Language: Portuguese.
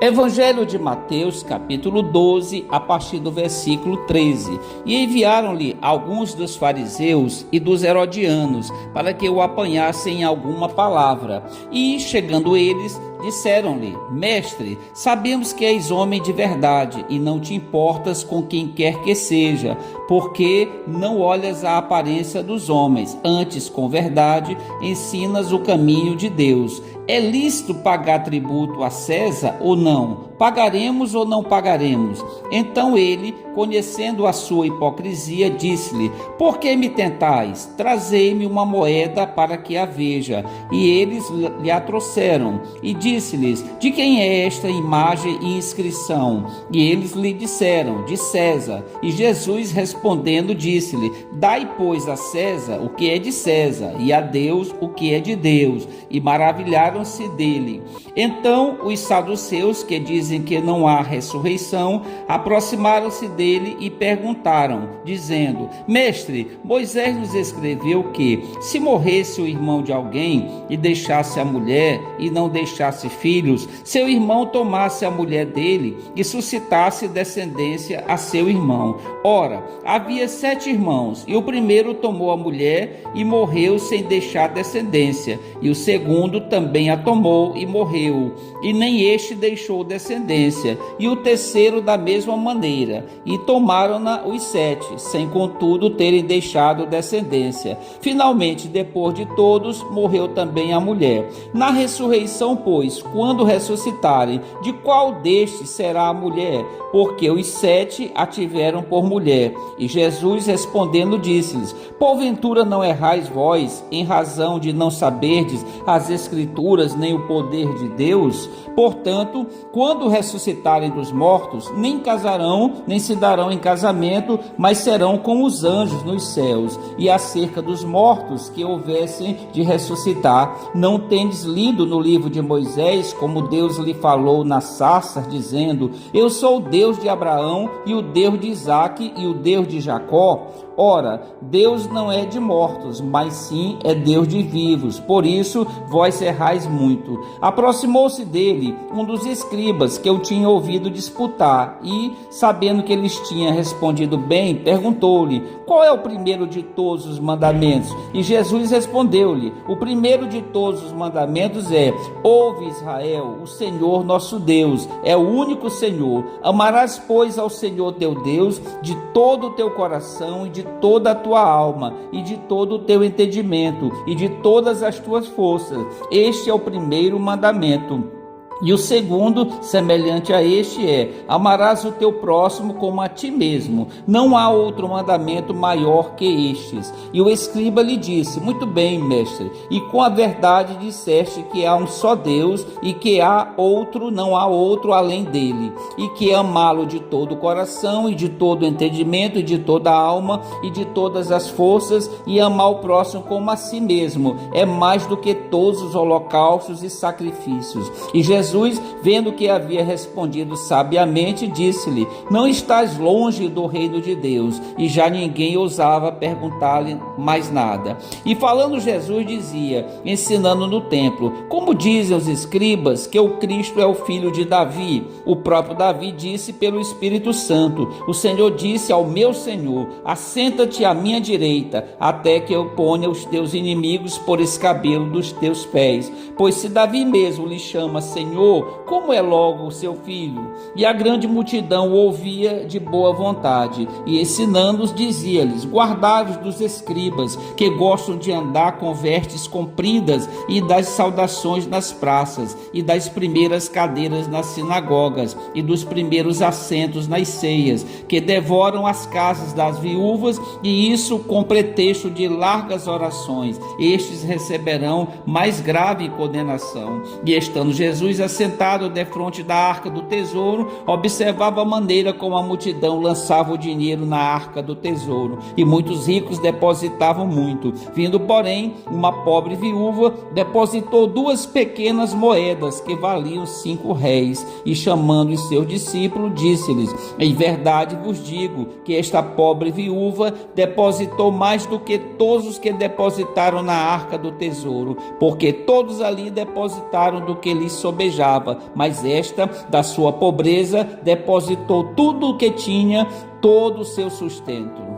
Evangelho de Mateus, capítulo 12, a partir do versículo 13. E enviaram-lhe alguns dos fariseus e dos herodianos, para que o apanhassem em alguma palavra. E, chegando eles, disseram-lhe: Mestre, sabemos que és homem de verdade, e não te importas com quem quer que seja, porque não olhas a aparência dos homens, antes, com verdade, ensinas o caminho de Deus. É lícito pagar tributo a César ou não? Pagaremos ou não pagaremos? Então ele, conhecendo a sua hipocrisia, disse-lhe: Por que me tentais? Trazei-me uma moeda para que a veja. E eles lhe a trouxeram. E disse-lhes: De quem é esta imagem e inscrição? E eles lhe disseram: De César. E Jesus respondendo disse-lhe: Dai, pois, a César o que é de César, e a Deus o que é de Deus. E maravilharam-se dele. Então os saduceus, que dizem que não há ressurreição, aproximaram-se dele e perguntaram, dizendo: Mestre, Moisés nos escreveu que, se morresse o irmão de alguém e deixasse a mulher e não deixasse filhos, seu irmão tomasse a mulher dele e suscitasse descendência a seu irmão. Ora, havia 7 irmãos, e o primeiro tomou a mulher e morreu sem deixar descendência, e o segundo também a tomou e morreu, e nem este deixou descendência, e o terceiro da mesma maneira, e tomaram-na os 7, sem contudo terem deixado descendência. Finalmente, depois de todos, morreu também a mulher. Na ressurreição, pois, quando ressuscitarem, de qual destes será a mulher? Porque os 7 a tiveram por mulher. E Jesus respondendo disse-lhes: Porventura não errais vós, em razão de não saberdes as Escrituras nem o poder de Deus? Portanto, quando ressuscitarem dos mortos, nem casarão, nem se darão em casamento, mas serão como os anjos nos céus. E acerca dos mortos que houvessem de ressuscitar, não tendes lido no livro de Moisés, como Deus lhe falou na sarça, dizendo: Eu sou o Deus de Abraão, e o Deus de Isaque, e o Deus de Jacó? Ora, Deus não é de mortos, mas sim é Deus de vivos. Por isso, vós errais muito. Aproximou-se dele um dos escribas que eu tinha ouvido disputar e, sabendo que eles tinham respondido bem, perguntou-lhe: Qual é o primeiro de todos os mandamentos? E Jesus respondeu-lhe: O primeiro de todos os mandamentos é: Ouve, Israel, o Senhor nosso Deus é o único Senhor. Amarás, pois, ao Senhor teu Deus de todo o teu coração e de toda a tua alma e de todo o teu entendimento e de todas as tuas forças. Este é o primeiro mandamento. E o segundo, semelhante a este, é: amarás o teu próximo como a ti mesmo. Não há outro mandamento maior que estes. E o escriba lhe disse: Muito bem, mestre, e com a verdade disseste que há um só Deus e que não há outro além dele, e que amá-lo de todo o coração e de todo o entendimento e de toda a alma e de todas as forças, e amar o próximo como a si mesmo é mais do que todos os holocaustos e sacrifícios. E Jesus, vendo que havia respondido sabiamente, disse-lhe: Não estás longe do reino de Deus. E já ninguém ousava perguntar-lhe mais nada. E falando Jesus dizia, ensinando no templo: Como dizem os escribas que o Cristo é o filho de Davi? O próprio Davi disse pelo Espírito Santo: O Senhor disse ao meu Senhor: Assenta-te à minha direita, até que eu ponha os teus inimigos por escabelo dos teus pés. Pois se Davi mesmo lhe chama Senhor, como é logo o seu filho? E a grande multidão o ouvia de boa vontade, e ensinando-os dizia-lhes: Guardai-vos dos escribas, que gostam de andar com vestes compridas, e das saudações nas praças, e das primeiras cadeiras nas sinagogas, e dos primeiros assentos nas ceias, que devoram as casas das viúvas, e isso com pretexto de largas orações. Estes receberão mais grave condenação. E estando Jesus assentado defronte da arca do tesouro, observava a maneira como a multidão lançava o dinheiro na arca do tesouro, e muitos ricos depositavam muito. Vindo, porém, uma pobre viúva, depositou 2 pequenas moedas que valiam 5 réis, e chamando os seus discípulos, disse-lhes: Em verdade vos digo que esta pobre viúva depositou mais do que todos os que depositaram na arca do tesouro, porque todos ali depositaram do que lhes sobejava, mas esta, da sua pobreza, depositou tudo o que tinha, todo o seu sustento.